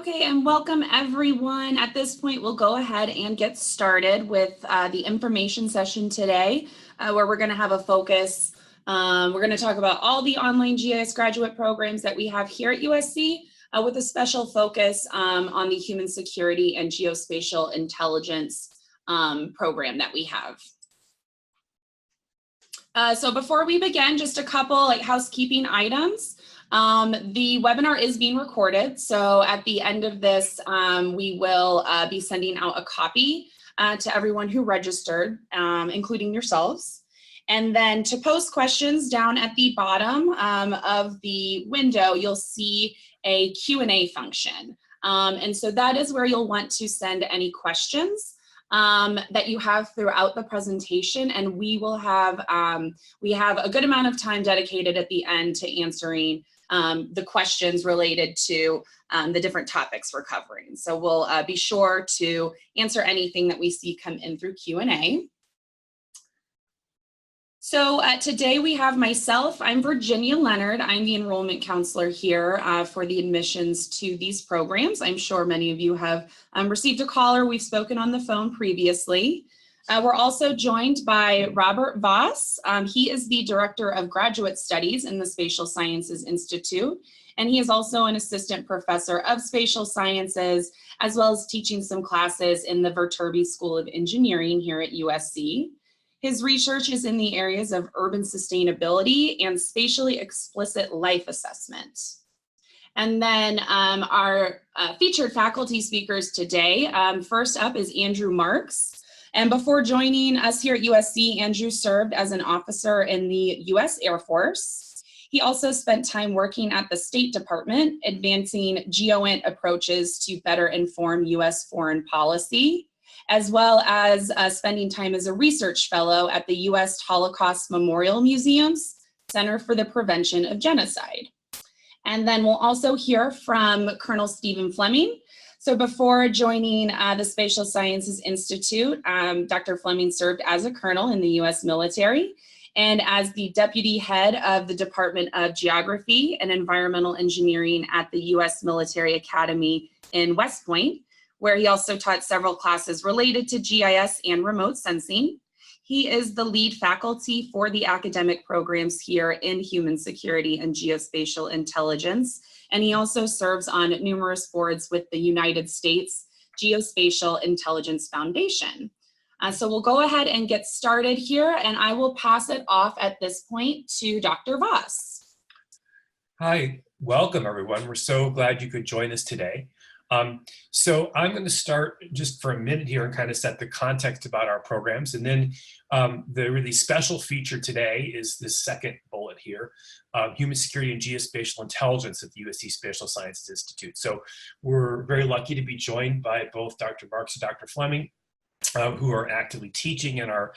Okay, and welcome everyone. At this point, we'll go ahead and get started with the information session today, where we're going to have a focus. We're going to talk about all the online GIS graduate programs that we have here at USC, with a special focus on the human security and geospatial intelligence program that we have. So before we begin, just a couple housekeeping items. The webinar is being recorded, so at the end of this, we will be sending out a copy to everyone who registered, including yourselves. And then to post questions, down at the bottom of the window, you'll see a Q&A function. And so that is where you'll want to send any questions that you have throughout the presentation, and we have a good amount of time dedicated at the end to answering the questions related to the different topics we're covering. So we'll be sure to answer anything that we see come in through Q&A. So today we have myself. I'm Virginia Leonard. I'm the enrollment counselor here for the admissions to these programs. I'm sure many of you have received a call or we've spoken on the phone previously. We're also joined by Robert Voss. He is the Director of Graduate Studies in the Spatial Sciences Institute, and he is also an Assistant Professor of Spatial Sciences, as well as teaching some classes in the Viterbi School of Engineering here at USC. His research is in the areas of urban sustainability and spatially explicit life assessment. And then our featured faculty speakers today, first up is Andrew Marks. And before joining us here at USC, Andrew served as an officer in the US Air Force. He also spent time working at the State Department, advancing GEOINT approaches to better inform US foreign policy, as well as spending time as a research fellow at the US Holocaust Memorial Museum's Center for the Prevention of Genocide. And then we'll also hear from Colonel Stephen Fleming. So before joining the Spatial Sciences Institute, Dr. Fleming served as a colonel in the US military and as the deputy head of the Department of Geography and Environmental Engineering at the US Military Academy in West Point, where he also taught several classes related to GIS and remote sensing. He is the lead faculty for the academic programs here in human security and geospatial intelligence. And he also serves on numerous boards with the United States Geospatial Intelligence Foundation. So we'll go ahead and get started here, and I will pass it off at this point to Dr. Voss. Hi, welcome everyone. We're so glad you could join us today. So I'm going to start just for a minute here and kind of set the context about our programs. And then the really special feature today is this second bullet here, human security and geospatial intelligence at the USC Spatial Sciences Institute. So we're very lucky to be joined by both Dr. Marks and Dr. Fleming, who are actively teaching in our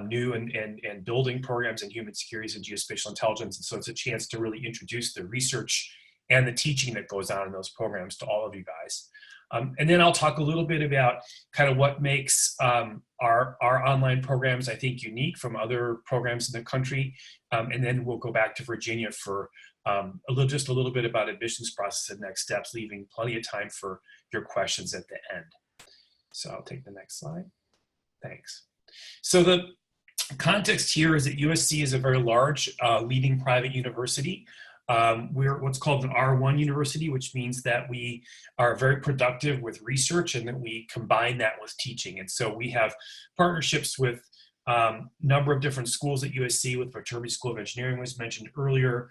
new and building programs in human security and geospatial intelligence. And so it's a chance to really introduce the research and the teaching that goes on in those programs to all of you guys. And then I'll talk a little bit about kind of what makes our online programs, I think, unique from other programs in the country. And then we'll go back to Virginia for just a little bit about admissions process and next steps, leaving plenty of time for your questions at the end. So I'll take the next slide. Thanks. So the context here is that USC is a very large leading private university. We're what's called an R1 university, which means that we are very productive with research and that we combine that with teaching. And so we have partnerships with a number of different schools at USC, with Viterbi School of Engineering was mentioned earlier,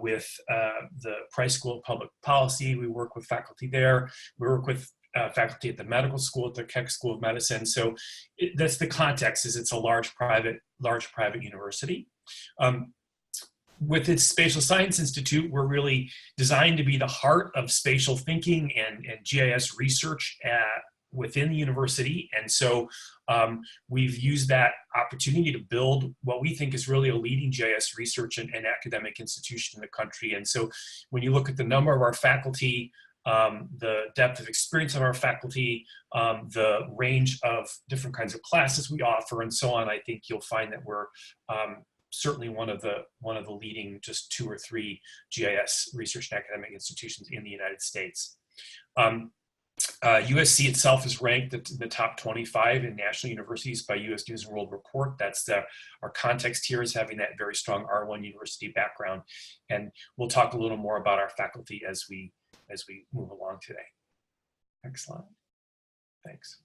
with the Price School of Public Policy. We work with faculty there. We work with faculty at the medical school, at the Keck School of Medicine. So that's the context, is it's a large private university. With its Spatial Science Institute, we're really designed to be the heart of spatial thinking and GIS research within the university. And so we've used that opportunity to build what we think is really a leading GIS research and academic institution in the country. And so when you look at the number of our faculty, the depth of experience of our faculty, the range of different kinds of classes we offer, and so on, I think you'll find that we're certainly one of the leading just 2 or 3 GIS research and academic institutions in the United States. USC itself is ranked in the top 25 in national universities by US News and World Report. That's our context here is having that very strong R1 university background. And we'll talk a little more about our faculty as we move along today. Next slide. Thanks.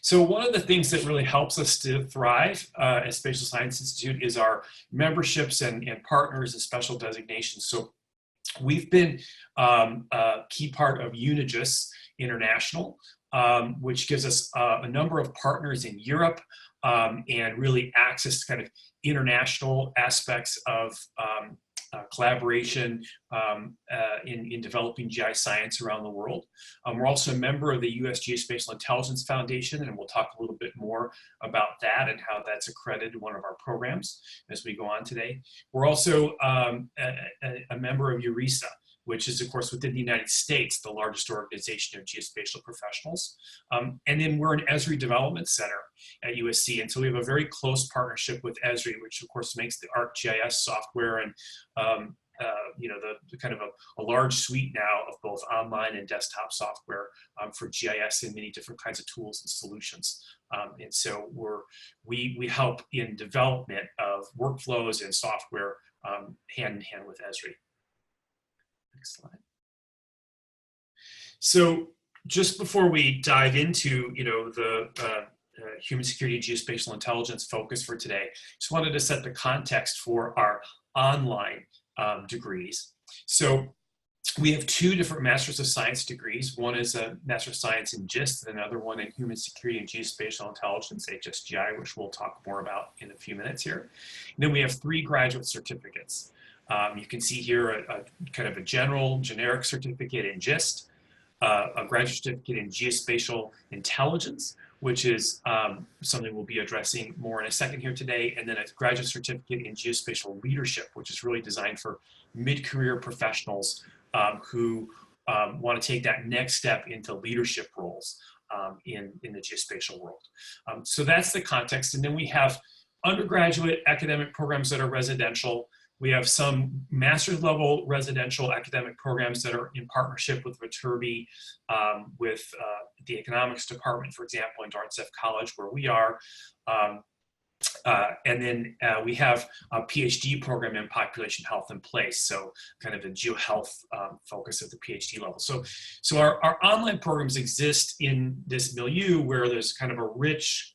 So one of the things that really helps us to thrive at Spatial Science Institute is our memberships and partners and special designations. So we've been a key part of UNIGIST International, which gives us a number of partners in Europe and really access to kind of international aspects of collaboration in developing GI science around the world. We're also a member of the US Geospatial Intelligence Foundation, and we'll talk a little bit more about that and how that's accredited one of our programs as we go on today. We're also a member of EURISA, which is, of course, within the United States, the largest organization of geospatial professionals. And then we're an Esri Development Center at USC. And so we have a very close partnership with Esri, which, of course, makes the ArcGIS software and you know, the kind of a large suite now of both online and desktop software for GIS and many different kinds of tools and solutions. And so we help in development of workflows and software hand in hand with Esri. Next slide. So just before we dive into, you know, the human security and geospatial intelligence focus for today, just wanted to set the context for our online degrees. So we have two different Masters of Science degrees. One is a Master of Science in GIST and another one in Human Security and Geospatial Intelligence, HSGI, which we'll talk more about in a few minutes here. And then we have 3 graduate certificates. You can see here a kind of a generic certificate in GIST, a graduate certificate in Geospatial Intelligence, which is something we'll be addressing more in a second here today, and then a graduate certificate in Geospatial Leadership, which is really designed for mid-career professionals who want to take that next step into leadership roles in the geospatial world. So that's the context, and then we have undergraduate academic programs that are residential. We have some master's level residential academic programs that are in partnership with Viterbi, with the economics department, for example, in Dartmouth College, where we are. And then we have a PhD program in population health and place, so kind of a geohealth focus at the PhD level. So our online programs exist in this milieu where there's kind of a rich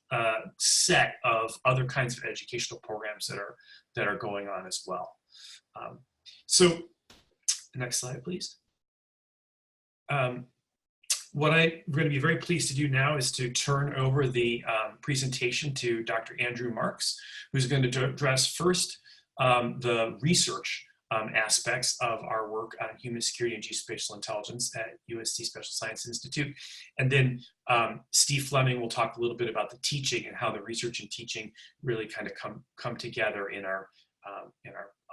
set of other kinds of educational programs that are going on as well. So next slide, please. What I'm going to be very pleased to do now is to turn over the presentation to Dr. Andrew Marks, who's going to address first the research aspects of our work on human security and geospatial intelligence at USC Special Science Institute. And then Steve Fleming will talk a little bit about the teaching and how the research and teaching really kind of come together in our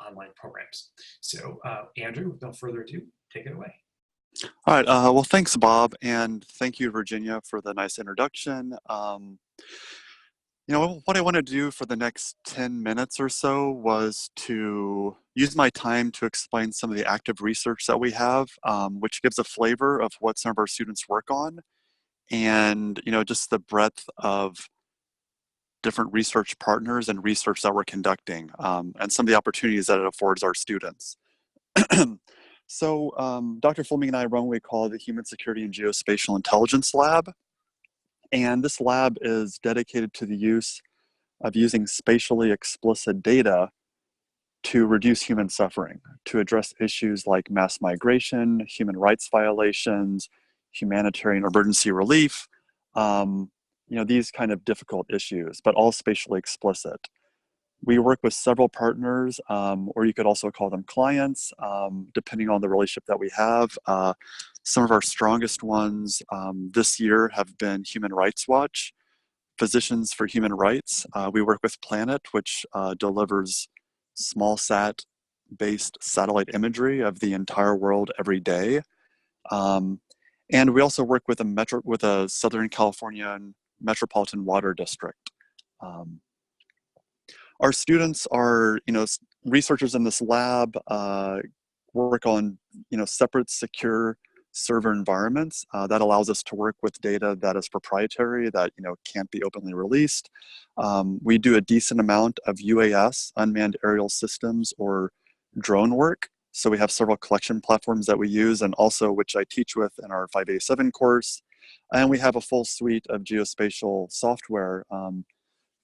online programs. So Andrew, with no further ado, take it away. All right, well, thanks, Bob, and thank you, Virginia, for the nice introduction. You know, what I want to do for the next 10 minutes or so was to use my time to explain some of the active research that we have, which gives a flavor of what some of our students work on, and, you know, just the breadth of different research partners and research that we're conducting, and some of the opportunities that it affords our students. So Dr. Fleming and I run what we call the Human Security and Geospatial Intelligence Lab. And this lab is dedicated to the use of using spatially explicit data to reduce human suffering, to address issues like mass migration, human rights violations, humanitarian emergency relief, you know, these kind of difficult issues, but all spatially explicit. We work with several partners, or you could also call them clients, depending on the relationship that we have. Some of our strongest ones this year have been Human Rights Watch, Physicians for Human Rights. We work with Planet, which delivers small-sat-based satellite imagery of the entire world every day. And we also work with a Southern California Metropolitan Water District. Our students are, you know, researchers in this lab, work on, you know, separate, secure server environments. That allows us to work with data that is proprietary, that can't be openly released. We do a decent amount of UAS, unmanned aerial systems, or drone work. So we have several collection platforms that we use, and also which I teach with in our 5A7 course. And we have a full suite of geospatial software,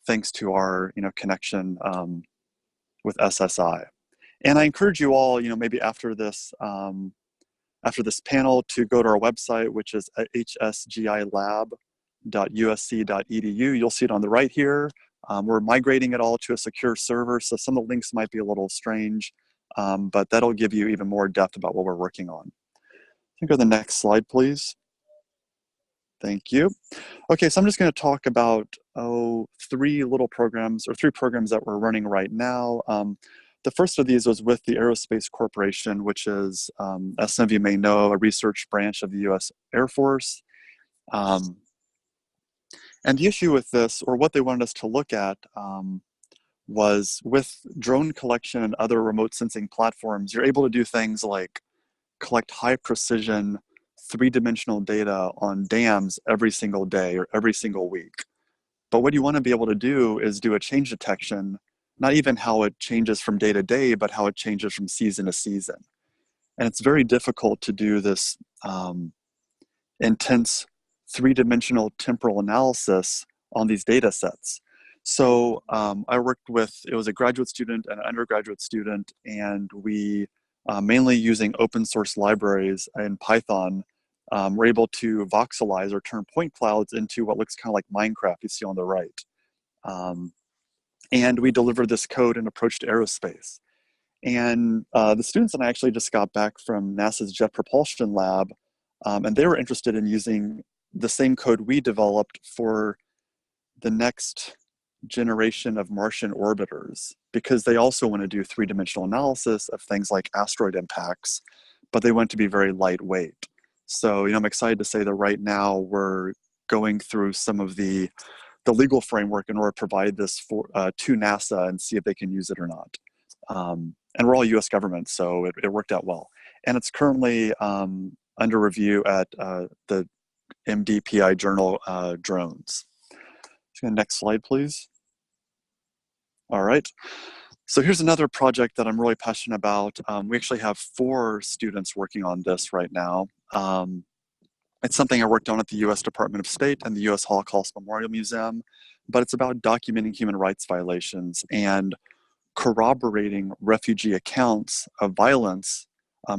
thanks to our connection with SSI. And I encourage you all, maybe after this panel, to go to our website, which is hsgilab.usc.edu. You'll see it on the right here. We're migrating it all to a secure server, so some of the links might be a little strange, but that'll give you even more depth about what we're working on. Can you go to the next slide, please? Thank you. Okay, so I'm just going to talk about three programs that we're running right now. The first of these was with the Aerospace Corporation, which is, as some of you may know, a research branch of the US Air Force. And the issue with this, or what they wanted us to look at, was with drone collection and other remote sensing platforms, you're able to do things like collect high precision, three-dimensional data on dams every single day or every single week. But what you want to be able to do is do a change detection, not even how it changes from day to day, but how it changes from season to season. And it's very difficult to do this intense three-dimensional temporal analysis on these data sets. So I worked with, it was a graduate student and an undergraduate student, and we mainly using open source libraries in Python, we're able to voxelize or turn point clouds into what looks kind of like Minecraft you see on the right. And we delivered this code and approached aerospace. And the students and I actually just got back from NASA's Jet Propulsion Lab, and they were interested in using the same code we developed for the next generation of Martian orbiters, because they also want to do three-dimensional analysis of things like asteroid impacts, but they want to be very lightweight. So, I'm excited to say that right now we're going through some of the legal framework in order to provide this to NASA and see if they can use it or not. And we're all US government, so it worked out well. And it's currently under review at the MDPI journal, Drones. Next slide, please. All right. So here's another project that I'm really passionate about. We actually have 4 students working on this right now. It's something I worked on at the US Department of State and the US Holocaust Memorial Museum, but it's about documenting human rights violations and corroborating refugee accounts of violence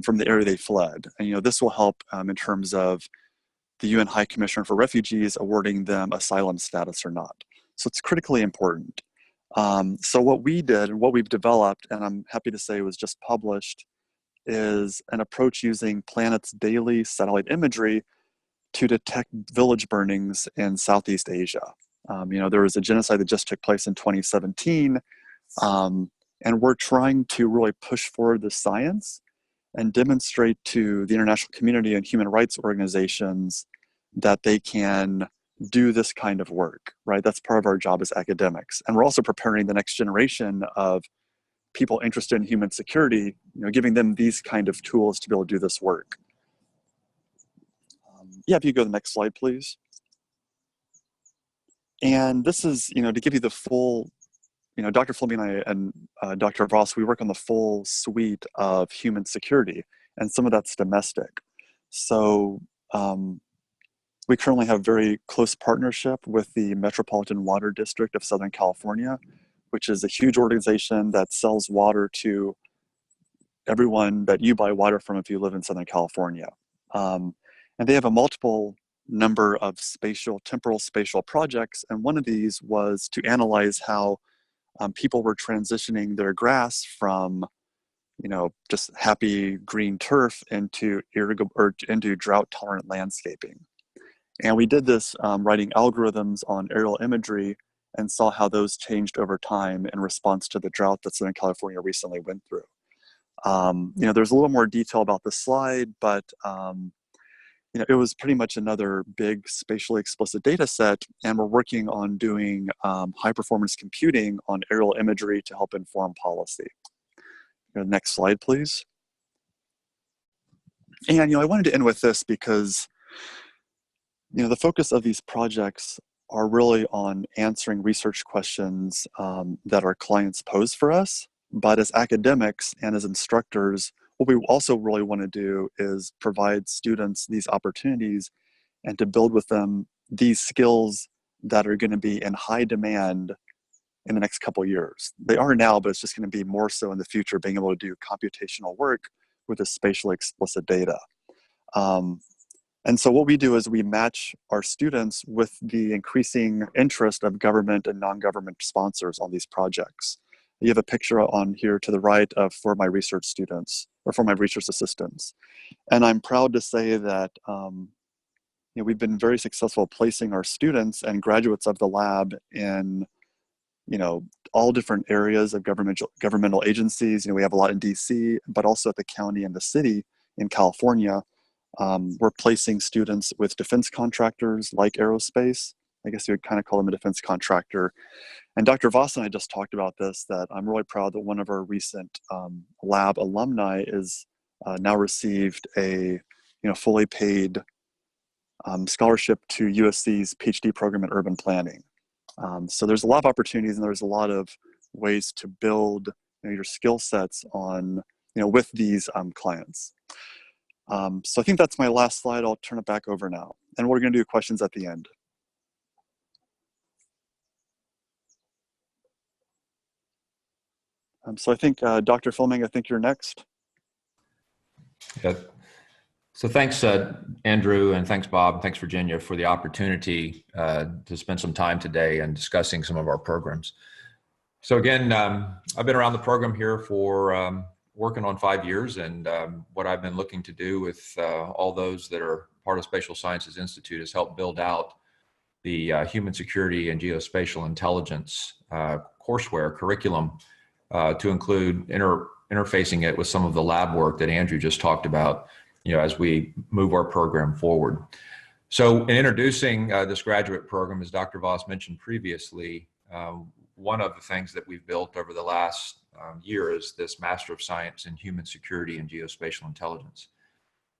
from the area they fled. And this will help in terms of the UN High Commissioner for Refugees awarding them asylum status or not. So it's critically important. So what we did and what we've developed, and I'm happy to say was just published, is an approach using Planet's daily satellite imagery to detect village burnings in Southeast Asia. There was a genocide that just took place in 2017, and we're trying to really push forward the science and demonstrate to the international community and human rights organizations that they can do this kind of work, right? That's part of our job as academics. And we're also preparing the next generation of people interested in human security, giving them these kind of tools to be able to do this work. Yeah, if you go to the next slide, please. And this is, to give you the full, Dr. Fleming and Dr. Voss, we work on the full suite of human security, and some of that's domestic. So we currently have very close partnership with the Metropolitan Water District of Southern California, which is a huge organization that sells water to everyone that you buy water from if you live in Southern California. And they have a multiple number of temporal spatial projects, and one of these was to analyze how people were transitioning their grass from, just happy green turf into drought-tolerant landscaping. And we did this writing algorithms on aerial imagery and saw how those changed over time in response to the drought that Southern California recently went through. There's a little more detail about this slide, but it was pretty much another big spatially explicit data set, and we're working on doing high performance computing on aerial imagery to help inform policy. Next slide, please. And, I wanted to end with this because, the focus of these projects are really on answering research questions that our clients pose for us. But as academics and as instructors, what we also really want to do is provide students these opportunities and to build with them these skills that are going to be in high demand in the next couple of years. They are now, but it's just going to be more so in the future, being able to do computational work with the spatially explicit data. And so what we do is we match our students with the increasing interest of government and non-government sponsors on these projects. You have a picture on here to the right of for my research students or for my research assistants. And I'm proud to say that we've been very successful placing our students and graduates of the lab in all different areas of governmental agencies. We have a lot in DC, but also at the county and the city in California. We're placing students with defense contractors like aerospace. I guess you would kind of call them a defense contractor. And Dr. Voss and I just talked about this, that I'm really proud that one of our recent lab alumni is now received a fully paid scholarship to USC's PhD program in urban planning. So there's a lot of opportunities, and there's a lot of ways to build your skill sets on with these clients. So I think that's my last slide. I'll turn it back over now. And we're going to do questions at the end. So I think, Dr. Filming, I think you're next. Yeah. So thanks, Andrew, and thanks, Bob, and thanks, Virginia, for the opportunity to spend some time today and discussing some of our programs. So again, I've been around the program here for working on 5 years, and what I've been looking to do with all those that are part of Spatial Sciences Institute is help build out the human security and geospatial intelligence courseware curriculum to include interfacing it with some of the lab work that Andrew just talked about, as we move our program forward. So in introducing this graduate program, as Dr. Voss mentioned previously, one of the things that we've built over the last year is this Master of Science in Human Security and Geospatial Intelligence.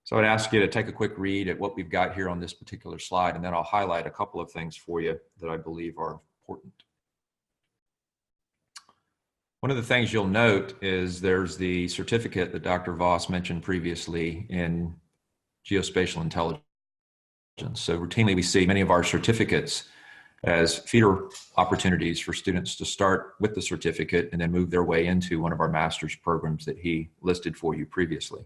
So I'd ask you to take a quick read at what we've got here on this particular slide, and then I'll highlight a couple of things for you that I believe are important. One of the things you'll note is there's the certificate that Dr. Voss mentioned previously in geospatial intelligence. So routinely we see many of our certificates as feeder opportunities for students to start with the certificate and then move their way into one of our master's programs that he listed for you previously.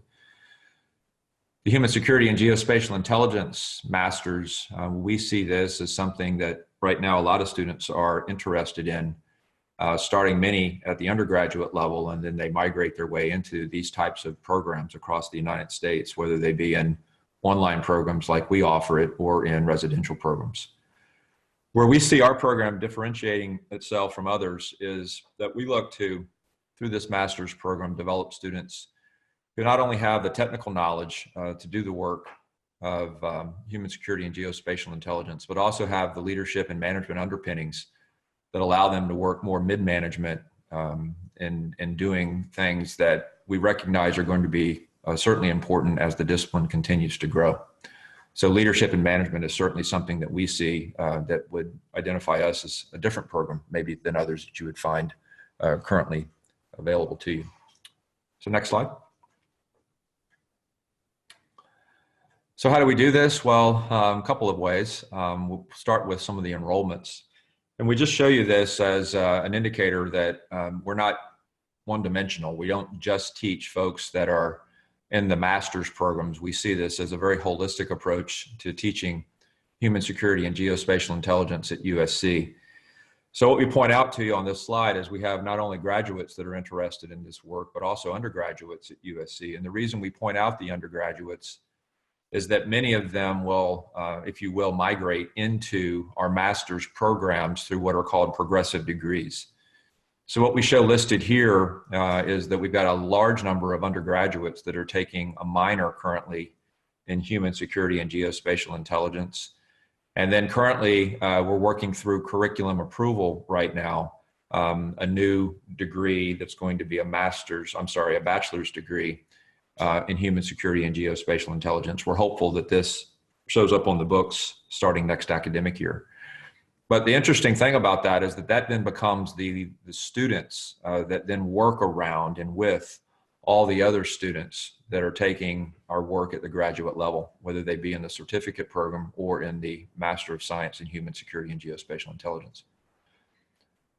The Human Security and Geospatial Intelligence Masters, we see this as something that right now a lot of students are interested in, starting many at the undergraduate level, and then they migrate their way into these types of programs across the United States, whether they be in online programs like we offer it or in residential programs. Where we see our program differentiating itself from others is that we look to, through this master's program, develop students who not only have the technical knowledge to do the work of human security and geospatial intelligence, but also have the leadership and management underpinnings that allow them to work more mid-management in doing things that we recognize are going to be certainly important as the discipline continues to grow. So leadership and management is certainly something that we see that would identify us as a different program, maybe than others that you would find currently available to you. So next slide. So how do we do this? Well, a couple of ways. We'll start with some of the enrollments. And we just show you this as an indicator that we're not one-dimensional. We don't just teach folks that are in the master's programs. We see this as a very holistic approach to teaching human security and geospatial intelligence at USC. So what we point out to you on this slide is we have not only graduates that are interested in this work, but also undergraduates at USC. And the reason we point out the undergraduates is that many of them will, if you will, migrate into our master's programs through what are called progressive degrees. So what we show listed here is that we've got a large number of undergraduates that are taking a minor currently in human security and geospatial intelligence. And then currently we're working through curriculum approval right now, a new degree that's going to be a bachelor's degree in human security and geospatial intelligence. We're hopeful that this shows up on the books starting next academic year. But the interesting thing about that is that then becomes the students that then work around and with all the other students that are taking our work at the graduate level, whether they be in the certificate program or in the Master of Science in Human Security and Geospatial Intelligence.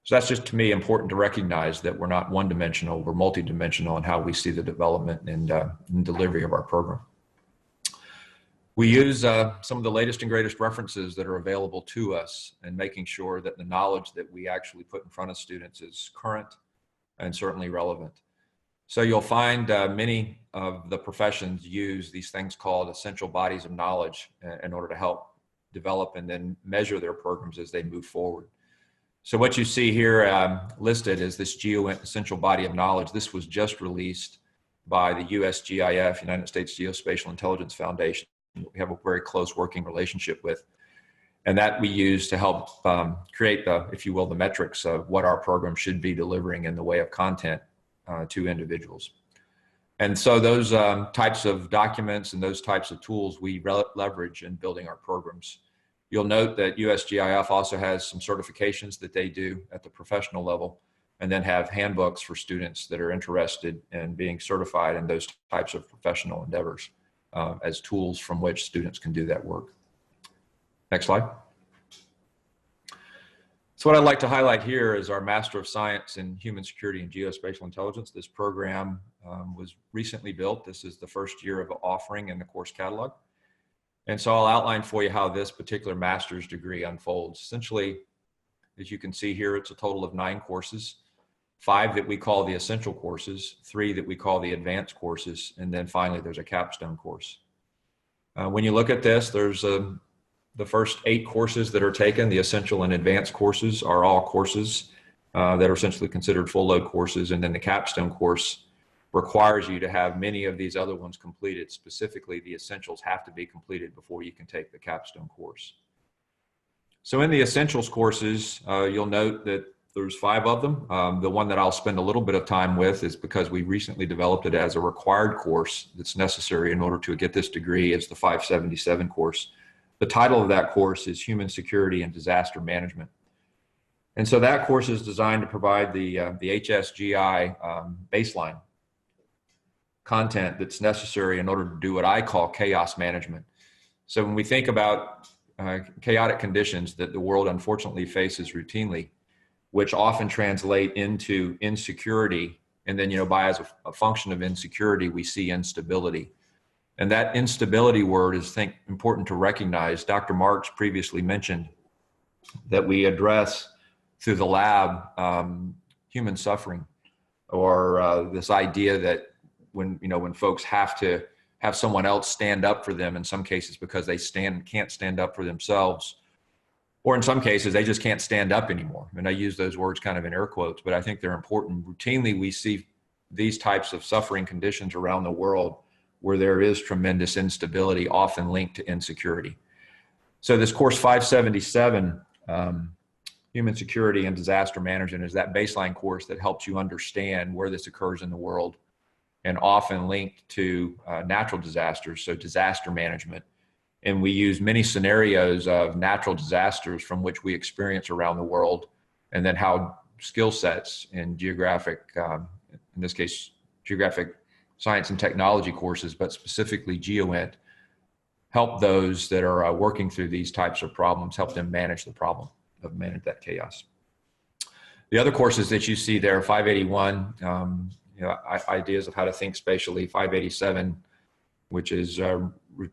So that's just, to me, important to recognize that we're not one-dimensional, we're multidimensional in how we see the development and delivery of our program. We use some of the latest and greatest references that are available to us and making sure that the knowledge that we actually put in front of students is current and certainly relevant. So you'll find many of the professions use these things called essential bodies of knowledge in order to help develop and then measure their programs as they move forward. So what you see here listed is this GEOINT essential body of knowledge. This was just released by the USGIF, United States Geospatial Intelligence Foundation. We have a very close working relationship with, and that we use to help create the, if you will, the metrics of what our program should be delivering in the way of content to individuals. And so those types of documents and those types of tools we leverage in building our programs. You'll note that USGIF also has some certifications that they do at the professional level, and then have handbooks for students that are interested in being certified in those types of professional endeavors as tools from which students can do that work. Next slide. So what I'd like to highlight here is our Master of Science in Human Security and Geospatial Intelligence. This program was recently built. This is the first year of offering in the course catalog. And so I'll outline for you how this particular master's degree unfolds. Essentially, as you can see here, it's a total of 9 courses, 5 that we call the essential courses, 3 that we call the advanced courses, and then finally there's a capstone course. When you look at this, there's the first 8 courses that are taken. The essential and advanced courses are all courses that are essentially considered full load courses, and then the capstone course requires you to have many of these other ones completed. Specifically, the essentials have to be completed before you can take the capstone course. So in the essentials courses, you'll note that there's 5 of them. The one that I'll spend a little bit of time with is because we recently developed it as a required course that's necessary in order to get this degree, is the 577 course. The title of that course is Human Security and Disaster Management. And so that course is designed to provide the HSGI baseline content that's necessary in order to do what I call chaos management. So when we think about chaotic conditions that the world unfortunately faces routinely, which often translate into insecurity, and then, by as a function of insecurity, we see instability. And that instability word is, I think, important to recognize. Dr. Marks previously mentioned that we address through the lab human suffering, or this idea that when folks have to have someone else stand up for them, in some cases because they can't stand up for themselves, or in some cases they just can't stand up anymore. And I use those words kind of in air quotes, but I think they're important. Routinely, we see these types of suffering conditions around the world where there is tremendous instability, often linked to insecurity. So this course 577, Human Security and Disaster Management, is that baseline course that helps you understand where this occurs in the world, and often linked to natural disasters, so disaster management. And we use many scenarios of natural disasters from which we experience around the world, and then how skill sets in geographic, in this case, geographic science and technology courses, but specifically GEOINT, help those that are working through these types of problems, help them manage the problem, manage that chaos. The other courses that you see there, 581, ideas of how to think spatially, 587, which is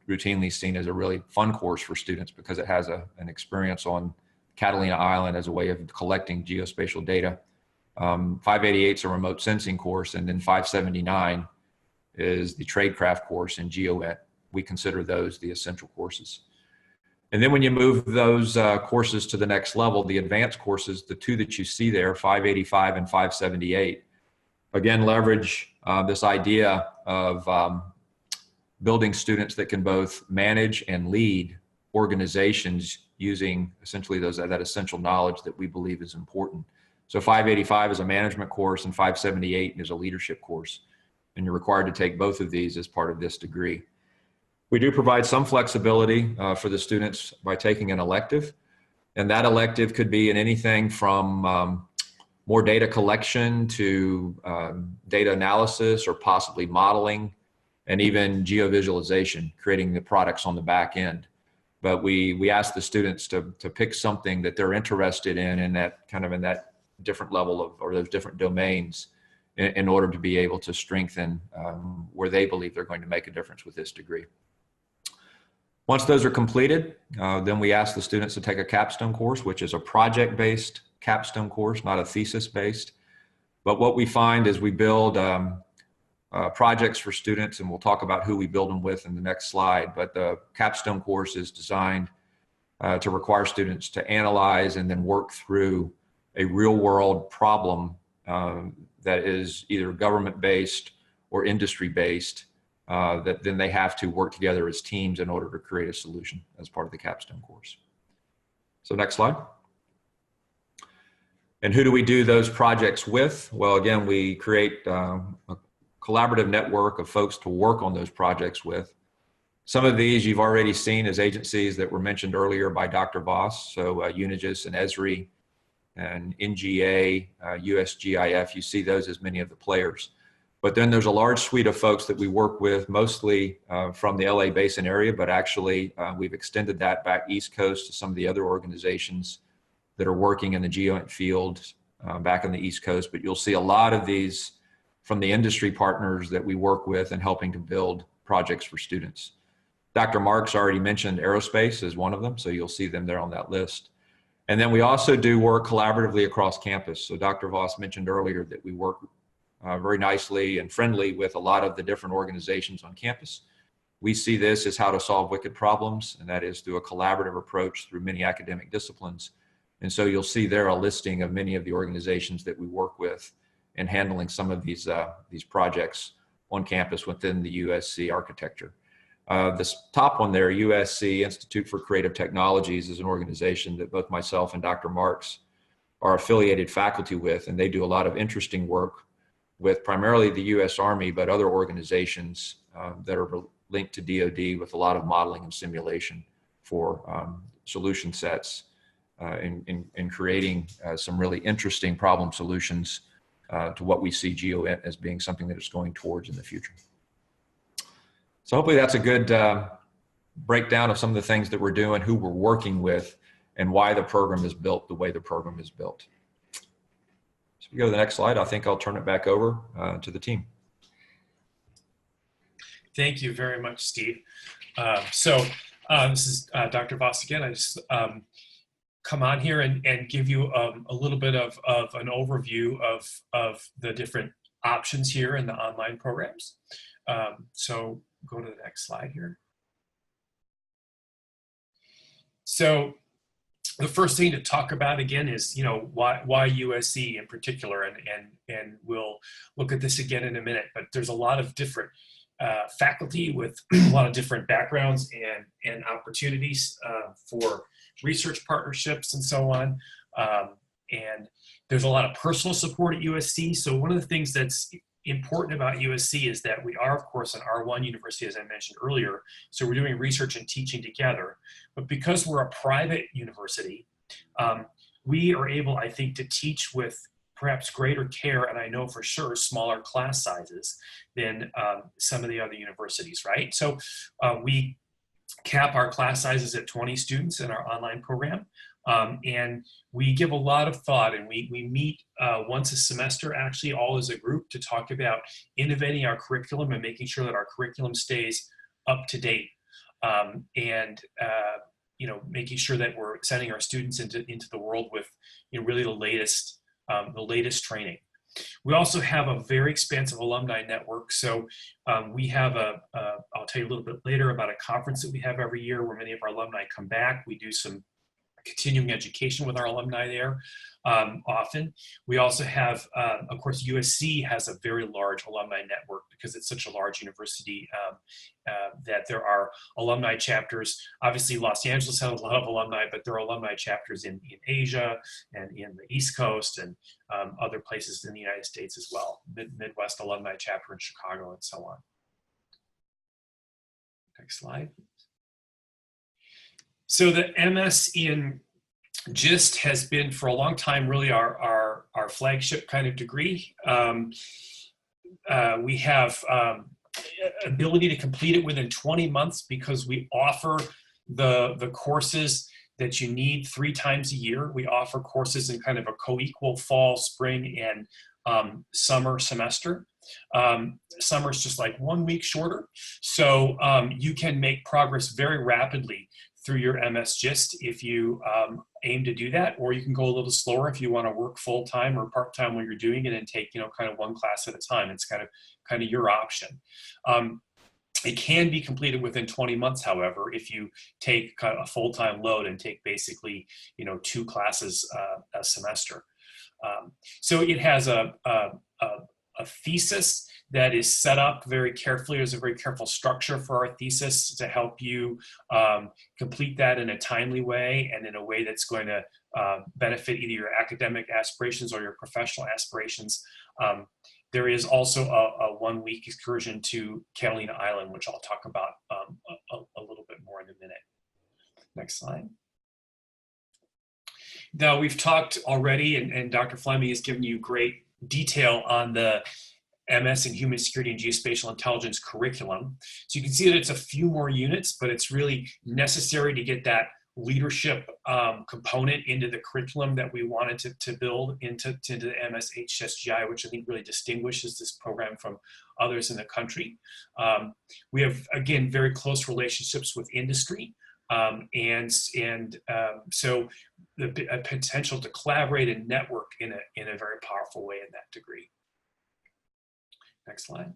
routinely seen as a really fun course for students because it has an experience on Catalina Island as a way of collecting geospatial data. 588 is a remote sensing course, and then 579 is the tradecraft course in GEOINT. We consider those the essential courses. And then when you move those courses to the next level, the advanced courses, the 2 that you see there, 585 and 578, again, leverage this idea of building students that can both manage and lead organizations using essentially that essential knowledge that we believe is important. So 585 is a management course and 578 is a leadership course. and you're required to take both of these as part of this degree. We do provide some flexibility for the students by taking an elective, and that elective could be in anything from more data collection to data analysis, or possibly modeling, and even geovisualization, creating the products on the back end. But we ask the students to pick something that they're interested in that kind of in that different level of, or those different domains, in order to be able to strengthen where they believe they're going to make a difference with this degree. Once those are completed, then we ask the students to take a capstone course, which is a project-based capstone course, not a thesis-based. But what we find is we build projects for students, and we'll talk about who we build them with in the next slide. But the capstone course is designed to require students to analyze and then work through a real-world problem that is either government-based or industry-based, that then they have to work together as teams in order to create a solution as part of the capstone course. So next slide. And who do we do those projects with? Well, again, we create a collaborative network of folks to work on those projects with. Some of these you've already seen as agencies that were mentioned earlier by Dr. Voss. So UNIGIS and Esri and NGA, USGIF, you see those as many of the players. But then there's a large suite of folks that we work with, mostly from the LA Basin area, but actually we've extended that back East Coast to some of the other organizations that are working in the GEOINT field back on the East Coast. But you'll see a lot of these from the industry partners that we work with and helping to build projects for students. Dr. Marks already mentioned aerospace as one of them, so you'll see them there on that list. And then we also do work collaboratively across campus. So Dr. Voss mentioned earlier that we work very nicely and friendly with a lot of the different organizations on campus. We see this as how to solve wicked problems, and that is through a collaborative approach through many academic disciplines. And so you'll see there a listing of many of the organizations that we work with in handling some of these projects on campus within the USC architecture. This top one there, USC Institute for Creative Technologies, is an organization that both myself and Dr. Marks are affiliated faculty with, and they do a lot of interesting work with primarily the U.S. Army, but other organizations that are linked to DoD with a lot of modeling and simulation for solution sets in creating some really interesting problem solutions to what we see GEOINT as being something that it's going towards in the future. So hopefully that's a good breakdown of some of the things that we're doing, who we're working with, and why the program is built the way the program is built. So if we go to the next slide, I think I'll turn it back over to the team. Thank you very much, Steve. This is Dr. Voss again. I just come on here and give you a little bit of an overview of the different options here in the online programs. So go to the next slide here. So the first thing to talk about again is, why USC in particular, and we'll look at this again in a minute, but there's a lot of different faculty with a lot of different backgrounds and opportunities for research partnerships and so on. And there's a lot of personal support at USC. So one of the things that's important about USC is that we are, of course, an R1 university, as I mentioned earlier. So we're doing research and teaching together. But because we're a private university, we are able, I think, to teach with perhaps greater care, and I know for sure smaller class sizes than some of the other universities, right? So we cap our class sizes at 20 students in our online program. And we give a lot of thought, and we meet once a semester, actually, all as a group, to talk about innovating our curriculum and making sure that our curriculum stays up to date, and making sure that we're sending our students into the world with really the latest training. We also have a very expansive alumni network. So we have I'll tell you a little bit later about a conference that we have every year where many of our alumni come back. We do some continuing education with our alumni there often. We also have, of course, USC has a very large alumni network because it's such a large university that there are alumni chapters. Obviously, Los Angeles has a lot of alumni, but there are alumni chapters in Asia and in the East Coast and other places in the United States as well. Midwest Alumni Chapter in Chicago and so on. Next slide. So the MS in GIST has been for a long time really our flagship kind of degree. We have ability to complete it within 20 months because we offer the courses that you need 3 times a year. We offer courses in kind of a co-equal fall, spring, and summer semester. Summer is just like 1 week shorter. So you can make progress very rapidly through your MS GIST if you aim to do that, or you can go a little slower if you want to work full-time or part-time while you're doing it and take, kind of 1 class at a time. It's kind of your option. It can be completed within 20 months, however, if you take kind of a full-time load and take basically, 2 classes a semester. So it has a thesis that is set up very carefully. There's a very careful structure for our thesis to help you complete that in a timely way and in a way that's going to benefit either your academic aspirations or your professional aspirations. There is also a 1-week excursion to Catalina Island, which I'll talk about a little bit more in a minute. Next slide. Now, we've talked already, and Dr. Fleming has given you great detail on the MS in Human Security and Geospatial Intelligence curriculum. So you can see that it's a few more units, but it's really necessary to get that leadership component into the curriculum that we wanted to build into the MS HSGI, which I think really distinguishes this program from others in the country. We have, again, very close relationships with industry. So the potential to collaborate and network in a very powerful way in that degree. Next slide.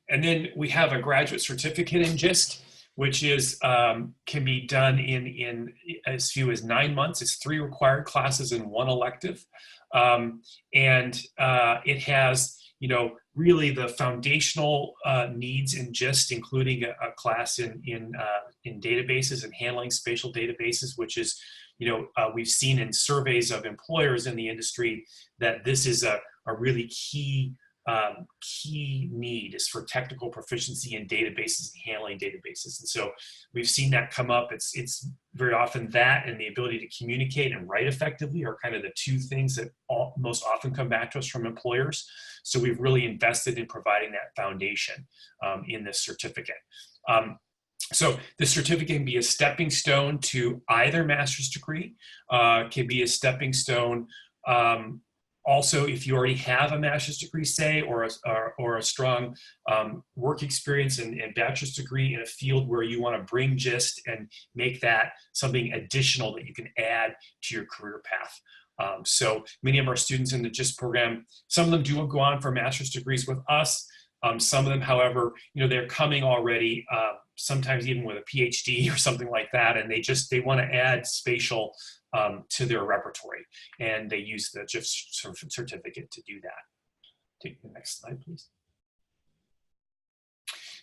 And then we have a graduate certificate in GIST, which is can be done in as few as 9 months. It's 3 required classes and 1 elective, it has really the foundational needs in GIST, including a class in databases and handling spatial databases, which is, we've seen in surveys of employers in the industry that this is a really key need is for technical proficiency in databases and handling databases. And so we've seen that come up. It's very often that and the ability to communicate and write effectively are kind of the 2 things that most often come back to us from employers. So we've really invested in providing that foundation in this certificate. So the certificate can be a stepping stone to either master's degree, can be a stepping stone also, if you already have a master's degree, say, or a strong work experience and bachelor's degree in a field where you want to bring GIST and make that something additional that you can add to your career path. So many of our students in the GIST program, some of them do go on for master's degrees with us. Some of them, however, they're coming already, sometimes even with a PhD or something like that, and they want to add spatial to their repertoire, and they use the GIST certificate to do that. Take the next slide, please.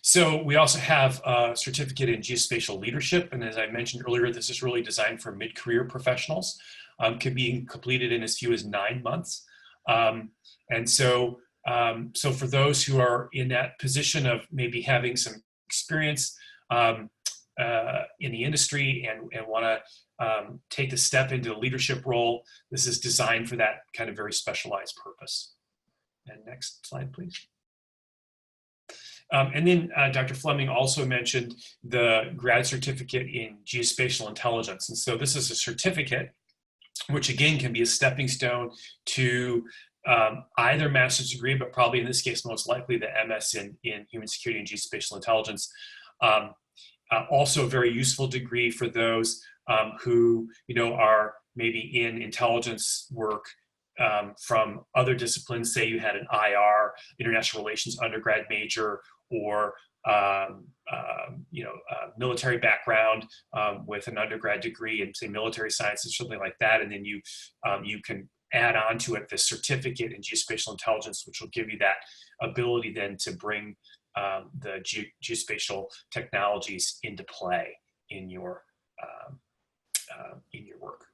So we also have a certificate in geospatial leadership, and as I mentioned earlier, this is really designed for mid-career professionals. Can be completed in as few as 9 months, and so for those who are in that position of maybe having some experience in the industry and want to take the step into the leadership role, this is designed for that kind of very specialized purpose. And next slide, please. And then Dr. Fleming also mentioned the grad certificate in geospatial intelligence. And so this is a certificate, which again can be a stepping stone to either master's degree, but probably in this case, most likely the MS in human security and geospatial intelligence. Also a very useful degree for those who are maybe in intelligence work from other disciplines. Say you had an IR, international relations undergrad major, or military background with an undergrad degree in, say, military science or something like that, and then you can add on to it the certificate in geospatial intelligence, which will give you that ability then to bring the geospatial technologies into play in your work.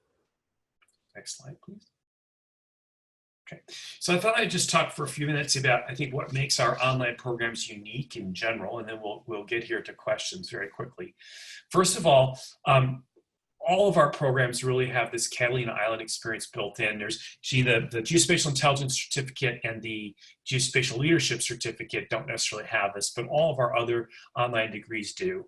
Next slide, please. Okay, so I thought I'd just talk for a few minutes about, I think, what makes our online programs unique in general, and then we'll get here to questions very quickly. First of all of our programs really have this Catalina Island experience built in. There's, see, the Geospatial Intelligence Certificate and the Geospatial Leadership Certificate don't necessarily have this, but all of our other online degrees do.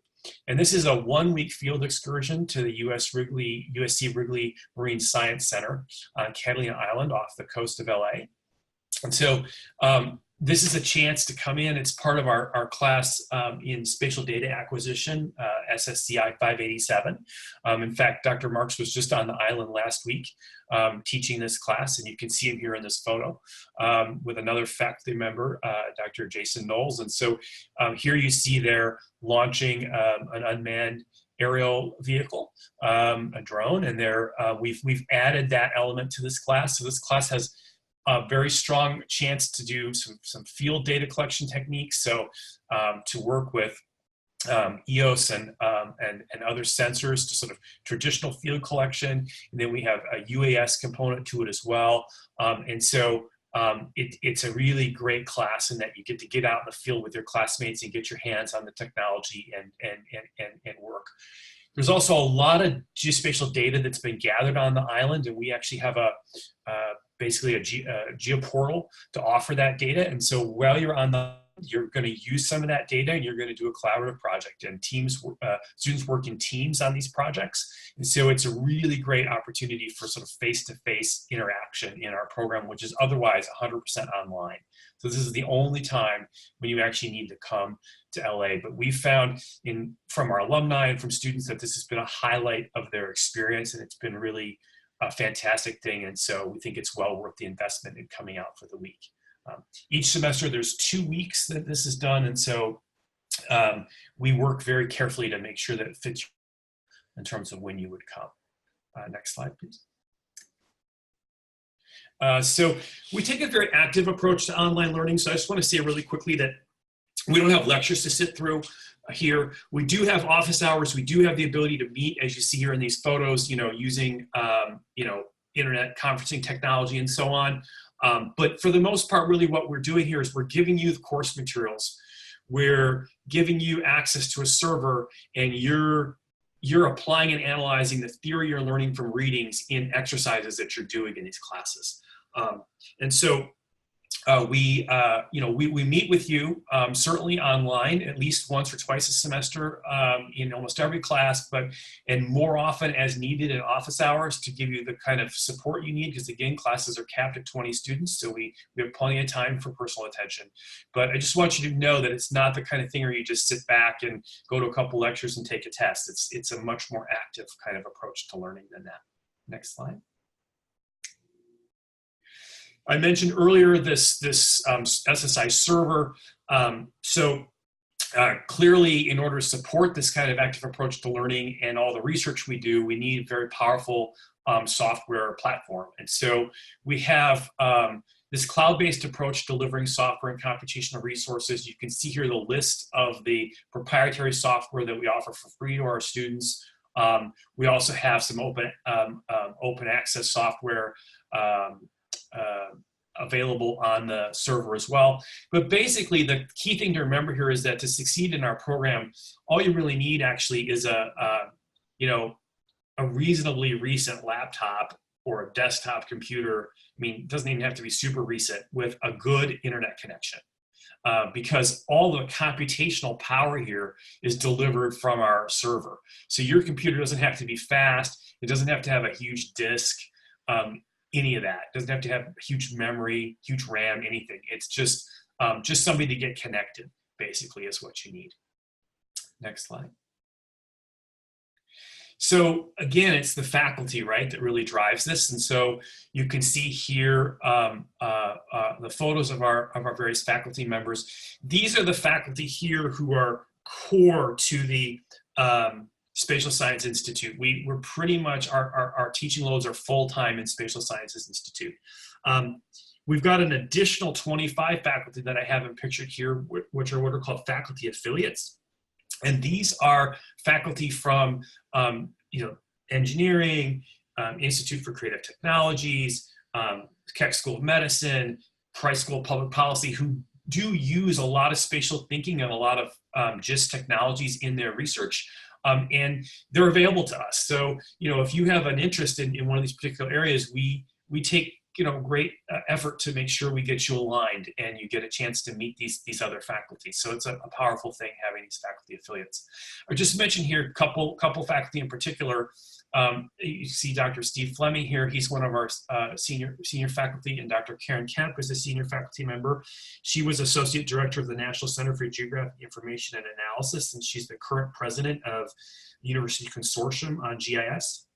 And this is a one-week field excursion to the USC Wrigley Marine Science Center on Catalina Island off the coast of LA. And so this is a chance to come in. It's part of our class in spatial data acquisition, HSGI 587. In fact, Dr. Marks was just on the island last week teaching this class, and you can see him here in this photo with another faculty member, Dr. Jason Knowles. And so here you see they're launching an unmanned aerial vehicle, a drone, and we've added that element to this class. So this class has a very strong chance to do some field data collection techniques. So to work with EOS and other sensors to sort of traditional field collection. And then we have a UAS component to it as well. And so it's a really great class in that you get out in the field with your classmates and get your hands on the technology and work. There's also a lot of geospatial data that's been gathered on the island, and we actually have basically a geoportal to offer that data. And so while you're on you're going to use some of that data, and you're going to do a collaborative project, and students work in teams on these projects. And so it's a really great opportunity for sort of face-to-face interaction in our program, which is otherwise 100% online. So this is the only time when you actually need to come to LA. But we found from our alumni and from students that this has been a highlight of their experience, and it's been really a fantastic thing. And so we think it's well worth the investment in coming out for the week. Each semester there's 2 weeks that this is done, and so we work very carefully to make sure that it fits in terms of when you would come. Next slide, please. So we take a very active approach to online learning. So I just want to say really quickly that we don't have lectures to sit through here. We do have office hours. We do have the ability to meet, as you see here in these photos, using internet conferencing technology and so on. But for the most part, really what we're doing here is we're giving you the course materials. We're giving you access to a server, and you're applying and analyzing the theory you're learning from readings in exercises that you're doing in these classes. And so we meet with you certainly online at least once or twice a semester in almost every class, and more often as needed in office hours to give you the kind of support you need, because again, classes are capped at 20 students, so we have plenty of time for personal attention. But I just want you to know that it's not the kind of thing where you just sit back and go to a couple lectures and take a test. It's a much more active kind of approach to learning than that. Next slide. I mentioned earlier this SSI server. Clearly, in order to support this kind of active approach to learning and all the research we do, we need a very powerful software platform. And so we have this cloud-based approach delivering software and computational resources. You can see here the list of the proprietary software that we offer for free to our students. We also have some open access software available on the server as well. But basically, the key thing to remember here is that to succeed in our program, all you really need actually is a reasonably recent laptop or a desktop computer. I mean, it doesn't even have to be super recent, with a good internet connection. Because all the computational power here is delivered from our server. So your computer doesn't have to be fast. It doesn't have to have a huge disk. Any of that. It doesn't have to have huge memory, huge RAM, anything. It's just somebody to get connected, basically, is what you need. Next slide. So again, it's the faculty, right, that really drives this. And so you can see here the photos of our various faculty members. These are the faculty here who are core to the Spatial Science Institute. We're pretty much, our teaching loads are full-time in Spatial Sciences Institute. We've got an additional 25 faculty that I haven't pictured here, which are what are called faculty affiliates. And these are faculty from engineering, Institute for Creative Technologies, Keck School of Medicine, Price School of Public Policy, who do use a lot of spatial thinking and a lot of GIST technologies in their research. And they're available to us. So, if you have an interest in one of these particular areas, we take great effort to make sure we get you aligned and you get a chance to meet these other faculty. So it's a powerful thing having these faculty affiliates. I just mentioned here a couple faculty in particular. You see Dr. Steve Fleming here. He's one of our senior faculty, and Dr. Karen Kemp is a senior faculty member. She was Associate Director of the National Center for Geographic Information and Analysis, and she's the current president of the University Consortium on GIS.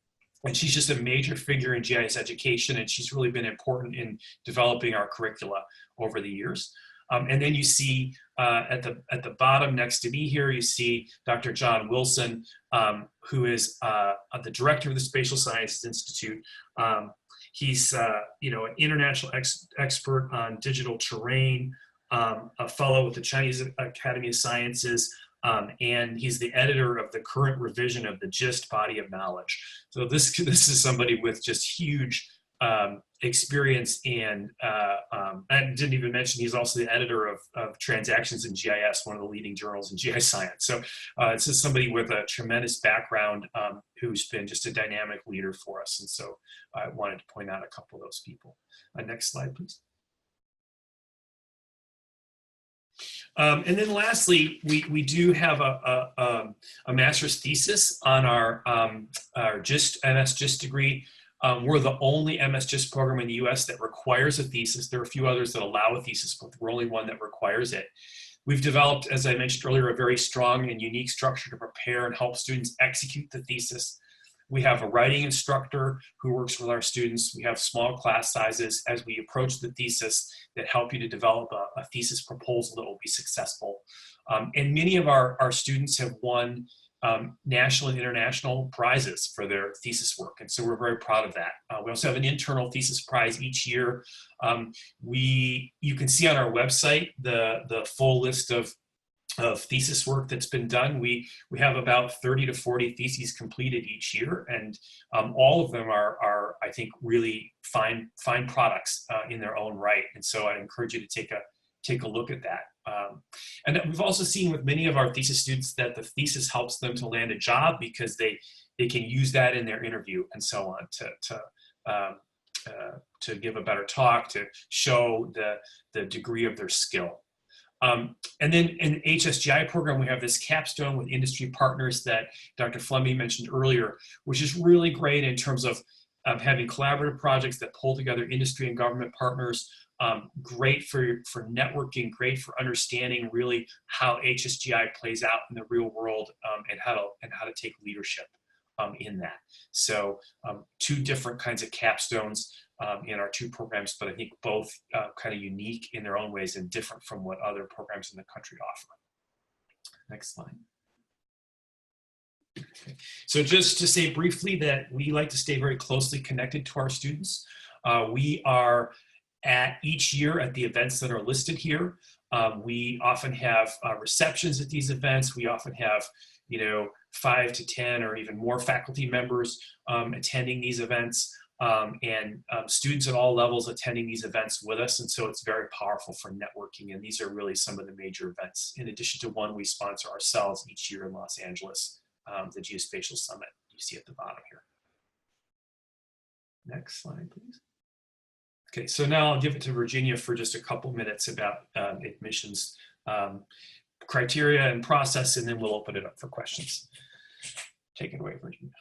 And she's just a major figure in GIS education, and she's really been important in developing our curricula over the years. And then you see at the bottom next to me here, you see Dr. John Wilson, who is the director of the Spatial Sciences Institute. He's an international expert on digital terrain, a fellow with the Chinese Academy of Sciences, and he's the editor of the current revision of the GIST body of knowledge. So this is somebody with just huge experience, and I didn't even mention he's also the editor of Transactions in GIS, one of the leading journals in GIS science. So this is somebody with a tremendous background who's been just a dynamic leader for us. And so I wanted to point out a couple of those people. Next slide, please. And then lastly, we do have a master's thesis on our GIST, MS GIST degree. We're the only MS GIST program in the US that requires a thesis. There are a few others that allow a thesis, but we're only one that requires it. We've developed, as I mentioned earlier, a very strong and unique structure to prepare and help students execute the thesis. We have a writing instructor who works with our students. We have small class sizes as we approach the thesis that help you to develop a thesis proposal that will be successful. And many of our students have won national and international prizes for their thesis work. And so we're very proud of that. We also have an internal thesis prize each year. You can see on our website the full list of thesis work that's been done. We have about 30 to 40 theses completed each year, and all of them are I think really fine products in their own right. And so I encourage you to take a look at that. And we've also seen with many of our thesis students that the thesis helps them to land a job because they can use that in their interview and so on to give a better talk, to show the degree of their skill. And then in the HSGI program, we have this capstone with industry partners that Dr. Fleming mentioned earlier, which is really great in terms of having collaborative projects that pull together industry and government partners. Great for networking, great for understanding really how HSGI plays out in the real world, and how to take leadership in that. So two different kinds of capstones in our two programs, but I think both kind of unique in their own ways and different from what other programs in the country offer. Next slide. Okay. So just to say briefly that we like to stay very closely connected to our students. We are at each year at the events that are listed here. We often have receptions at these events. We often have 5 to 10 or even more faculty members attending these events. And students at all levels attending these events with us. And so it's very powerful for networking. And these are really some of the major events, in addition to one we sponsor ourselves each year in Los Angeles, the Geospatial Summit you see at the bottom here. Next slide, please. Okay, so now I'll give it to Virginia for just a couple minutes about admissions criteria and process, and then we'll open it up for questions. Take it away, Virginia.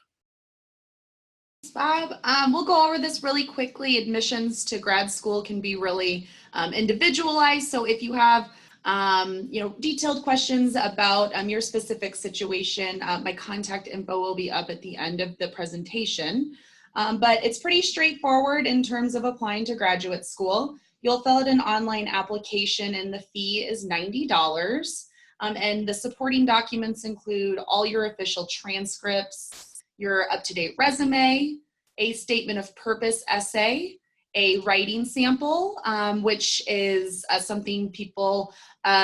Bob. We'll go over this really quickly. Admissions to grad school can be really individualized. So if you have detailed questions about your specific situation. My contact info will be up at the end of the presentation. But it's pretty straightforward in terms of applying to graduate school. You'll fill out an online application and the fee is $90. And the supporting documents include all your official transcripts, your up-to-date resume, a statement of purpose essay, a writing sample, which is something people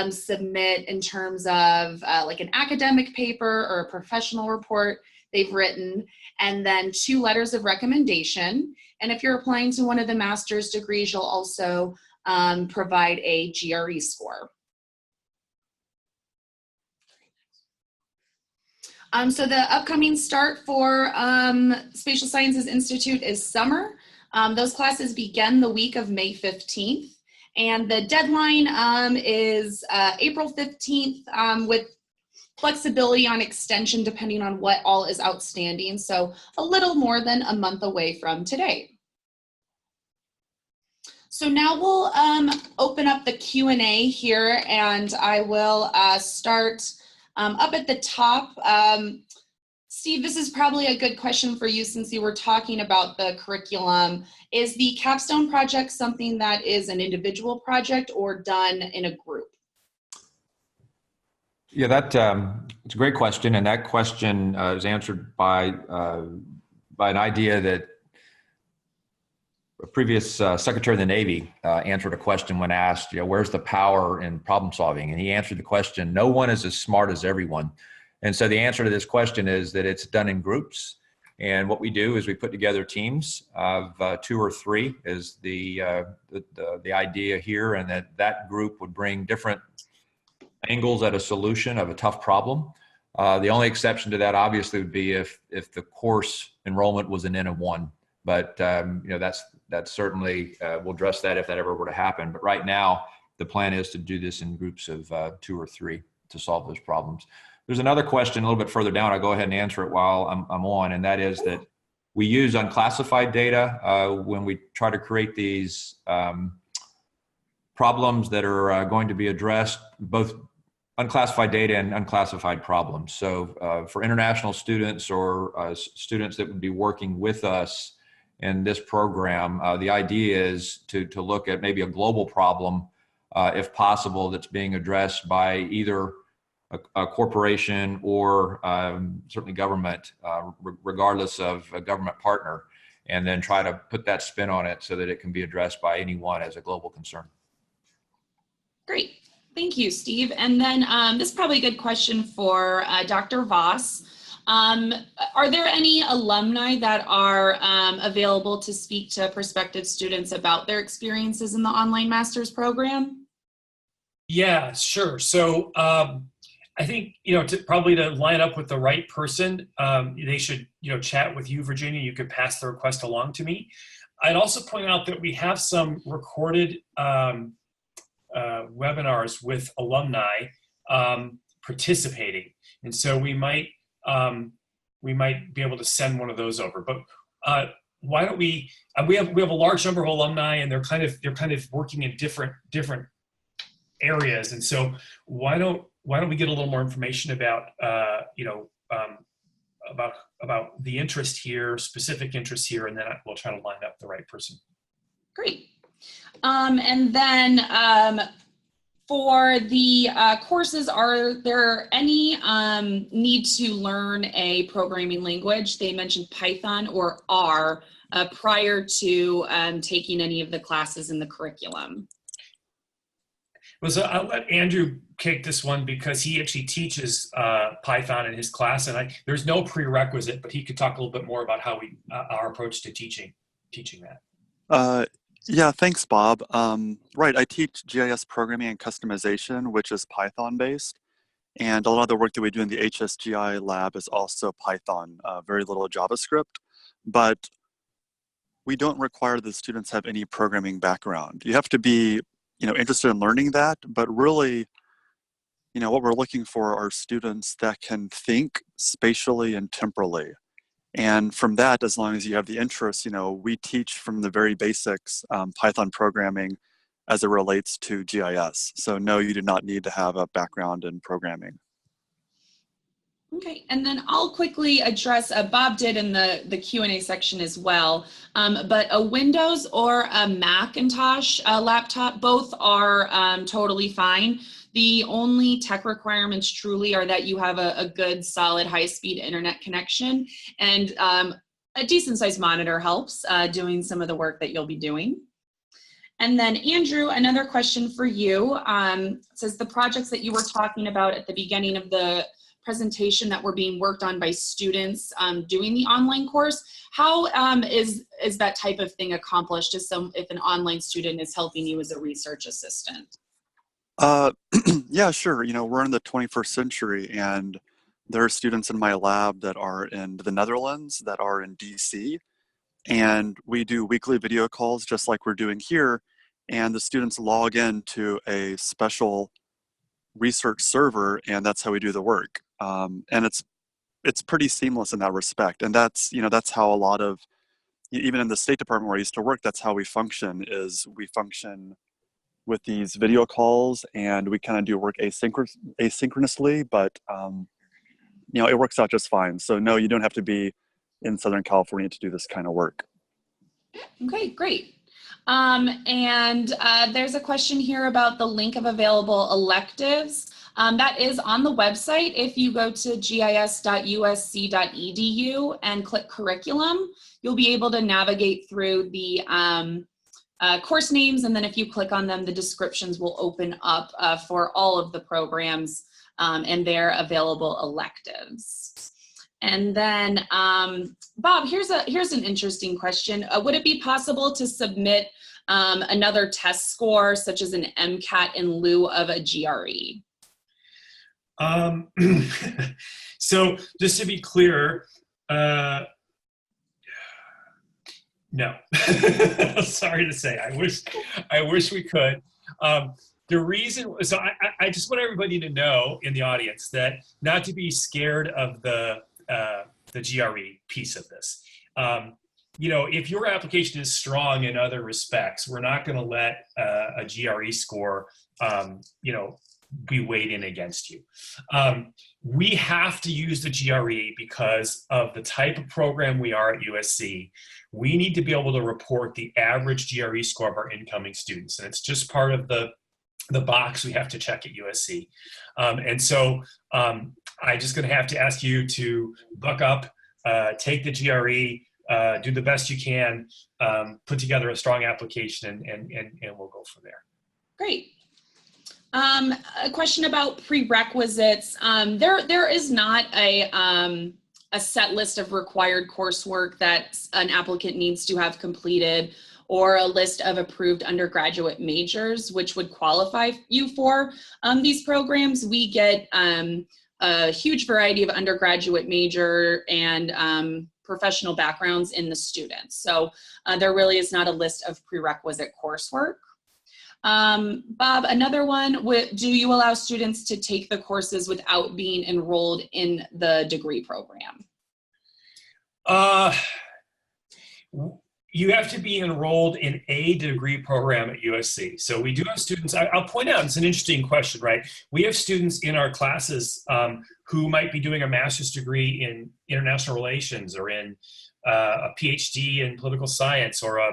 submit in terms of like an academic paper or a professional report they've written, and then 2 letters of recommendation. And if you're applying to one of the master's degrees, you'll also provide a GRE score. So the upcoming start for Spatial Sciences Institute is summer. Those classes begin the week of May 15th. And the deadline is April 15th with flexibility on extension depending on what all is outstanding. So a little more than a month away from today. So now we'll open up the Q&A here, and I will start up at the top. Steve, this is probably a good question for you since you were talking about the curriculum. Is the Capstone project something that is an individual project or done in a group? Yeah, it's a great question, and that question is answered by an idea that a previous Secretary of the Navy answered a question when asked, where's the power in problem solving? And he answered the question, no one is as smart as everyone. And so the answer to this question is that it's done in groups. And what we do is we put together teams of 2 or 3 is the idea here, and that group would bring different angles at a solution of a tough problem. The only exception to that obviously would be if the course enrollment was an N of 1. But that's certainly, we'll address that if that ever were to happen. But right now, the plan is to do this in groups of 2 or 3 to solve those problems. There's another question a little bit further down. I'll go ahead and answer it while I'm on, and that is that we use unclassified data when we try to create these problems that are going to be addressed, both unclassified data and unclassified problems. So for international students or students that would be working with us in this program, the idea is to look at maybe a global problem, if possible, that's being addressed by either a corporation or certainly government, regardless of a government partner, and then try to put that spin on it so that it can be addressed by anyone as a global concern. Great. Thank you, Steve. And then this is probably a good question for Dr. Voss. Are there any alumni that are available to speak to prospective students about their experiences in the online master's program? Yeah, sure. So I think, probably to line up with the right person, they should, chat with you, Virginia. You could pass the request along to me. I'd also point out that we have some recorded webinars with alumni participating. And so we might be able to send one of those over. But why don't we have a large number of alumni, and they're kind of working in different areas. And so why don't we get a little more information about about the interest here, specific interest here, and then we'll try to line up the right person. Great. And then for the courses, are there any need to learn a programming language? They mentioned Python or R prior to taking any of the classes in the curriculum. Well, so I'll let Andrew take this one because he actually teaches Python in his class, and there's no prerequisite, but he could talk a little bit more about how our approach to teaching that. Yeah, thanks, Bob. Right, I teach GIS programming and customization, which is Python-based, and a lot of the work that we do in the HSGI lab is also Python, very little JavaScript, but we don't require the students have any programming background. You have to be interested in learning that, but really, what we're looking for are students that can think spatially and temporally. And from that, as long as you have the interest, we teach from the very basics, Python programming, as it relates to GIS. So no, you do not need to have a background in programming. Okay, and then I'll quickly address, Bob did in the Q&A section as well, but a Windows or a Macintosh laptop, both are totally fine. The only tech requirements truly are that you have a good, solid, high-speed internet connection, and a decent-sized monitor helps doing some of the work that you'll be doing. And then Andrew, another question for you. It says the projects that you were talking about at the beginning of the presentation that were being worked on by students doing the online course, how is that type of thing accomplished if an online student is helping you as a research assistant? Yeah, sure. You know, we're in the 21st century, and there are students in my lab that are in the Netherlands, that are in DC, and we do weekly video calls just like we're doing here, and the students log in to a special research server, and that's how we do the work. And it's pretty seamless in that respect. And that's, you know, that's how a lot of, even in the State Department where I used to work, that's how we function, is we function with these video calls, and we kind of do work asynchronously, but you know, it works out just fine. So no, you don't have to be in Southern California to do this kind of work. Okay, great. And there's a question here about the link of available electives. That is on the website. If you go to gis.usc.edu and click curriculum, you'll be able to navigate through the course names, and then if you click on them, the descriptions will open up for all of the programs and their available electives. And then, Bob, here's an interesting question. Would it be possible to submit another test score, such as an MCAT, in lieu of a GRE? So just to be clear, no. Sorry to say, I wish we could. The reason, so I just want everybody to know in the audience that not to be scared of the GRE piece of this. You know, if your application is strong in other respects, we're not going to let a GRE score, you know, be weighed in against you. We have to use the GRE because of the type of program we are at USC. We need to be able to report the average GRE score of our incoming students, and it's just part of the box we have to check at USC. And so I'm just going to have to ask you to buck up, take the GRE, do the best you can, put together a strong application, and we'll go from there. Great. A question about prerequisites. There is not a set list of required coursework that an applicant needs to have completed, or a list of approved undergraduate majors which would qualify you for these programs. We get a huge variety of undergraduate major and professional backgrounds in the students. So there really is not a list of prerequisite coursework. Bob, another one, do you allow students to take the courses without being enrolled in the degree program? You have to be enrolled in a degree program at USC. So we do have students, I'll point out, it's an interesting question, right? We have students in our classes who might be doing a master's degree in international relations, or in a PhD in political science, or a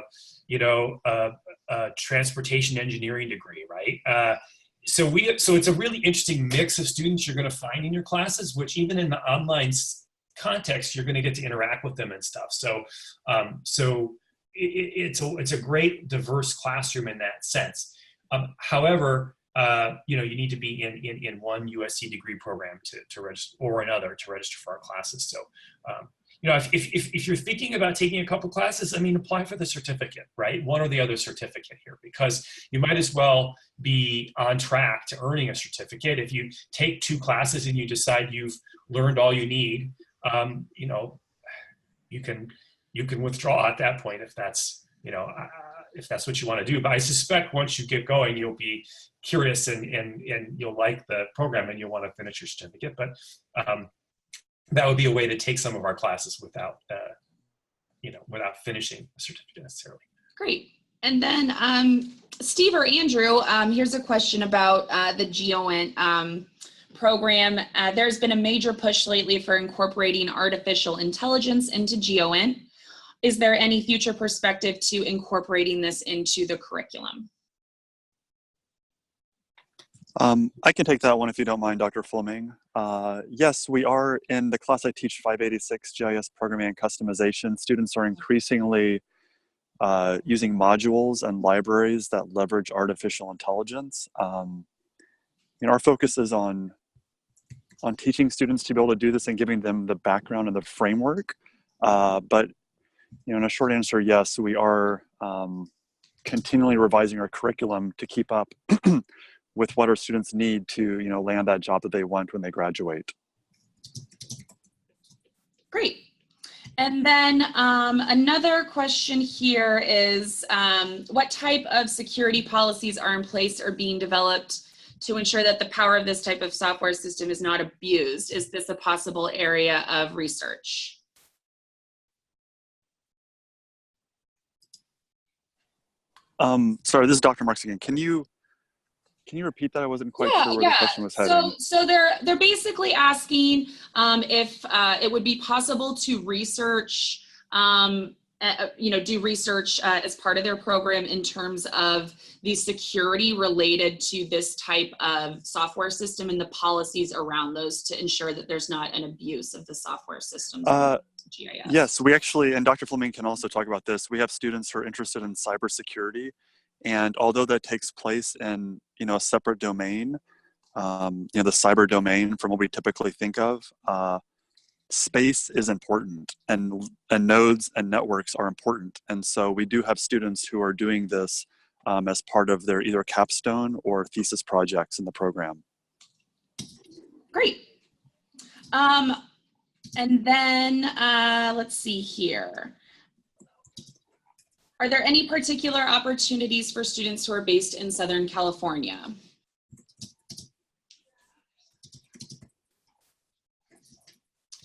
transportation engineering degree, right? So it's a really interesting mix of students you're going to find in your classes, which even in the online context, you're going to get to interact with them and stuff. So it's a great diverse classroom in that sense. However, you need to be in one USC degree program to register, or another to register for our classes. So if you're thinking about taking a couple classes, I mean, apply for the certificate, right? One or the other certificate here, because you might as well be on track to earning a certificate. If you take 2 classes and you decide you've learned all you need, you can withdraw at that point if that's what you want to do. But I suspect once you get going, you'll be curious and you'll like the program and you'll want to finish your certificate. But that would be a way to take some of our classes without finishing a certificate necessarily. Great. And then Steve or Andrew, here's a question about the GEOINT program. There's been a major push lately for incorporating artificial intelligence into GEOINT. Is there any future perspective to incorporating this into the curriculum? I can take that one if you don't mind, Dr. Fleming. Yes, we are in the class I teach 586 GIS programming and customization. Students are increasingly using modules and libraries that leverage artificial intelligence. Our focus is on teaching students to be able to do this and giving them the background and the framework. But in a short answer, yes, we are continually revising our curriculum to keep up with what our students need to land that job that they want when they graduate. Great. And then another question here is, what type of security policies are in place or being developed to ensure that the power of this type of software system is not abused? Is this a possible area of research? Sorry, this is Dr. Marks again. Can you repeat that? I wasn't quite sure where the question was heading. So they're basically asking if it would be possible to research, do research as part of their program in terms of the security related to this type of software system and the policies around those to ensure that there's not an abuse of the software systems. GIS. Yes, we actually, and Dr. Fleming can also talk about this, we have students who are interested in cybersecurity. And although that takes place in a separate domain, the cyber domain from what we typically think of, space is important, and nodes and networks are important. And so we do have students who are doing this as part of their either capstone or thesis projects in the program. Great. And then let's see here. Are there any particular opportunities for students who are based in Southern California?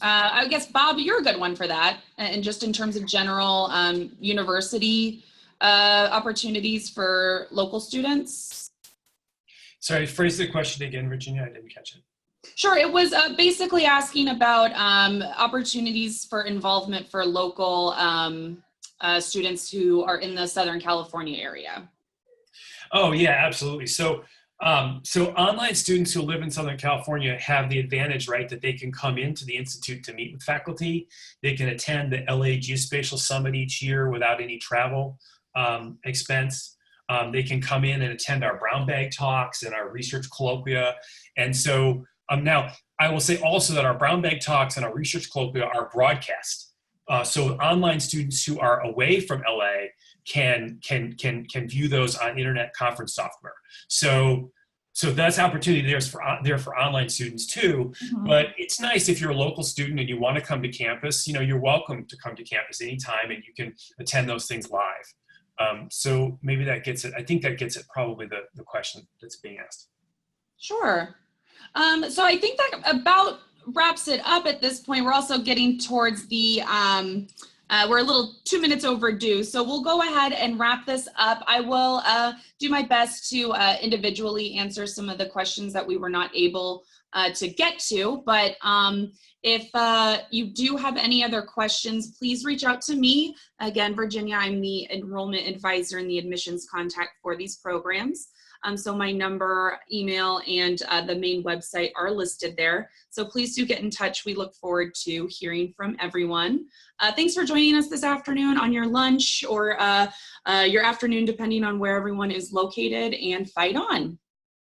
I guess, Bob, you're a good one for that. And just in terms of general university opportunities for local students. Sorry, phrase the question again, Virginia, I didn't catch it. Sure, it was basically asking about opportunities for involvement for local students who are in the Southern California area. Oh yeah, absolutely. So online students who live in Southern California have the advantage, right, that they can come into the Institute to meet with faculty. They can attend the LA Geospatial Summit each year without any travel expense. They can come in and attend our brown bag talks and our research colloquia. And so now I will say also that our brown bag talks and our research colloquia are broadcast. So online students who are away from LA can view those on internet conference software. So that's opportunity there for online students too. Mm-hmm. But it's nice if you're a local student and you want to come to campus, you're welcome to come to campus anytime and you can attend those things live. So maybe that gets it. I think that gets it probably the question that's being asked. Sure. So I think that about wraps it up at this point. We're also getting towards the, we're a little 2 minutes overdue. So we'll go ahead and wrap this up. I will do my best to individually answer some of the questions that we were not able to get to. But if you do have any other questions, please reach out to me. Again, Virginia, I'm the enrollment advisor and the admissions contact for these programs. So my number, email, and the main website are listed there. So please do get in touch. We look forward to hearing from everyone. Thanks for joining us this afternoon on your lunch or your afternoon, depending on where everyone is located, and fight on.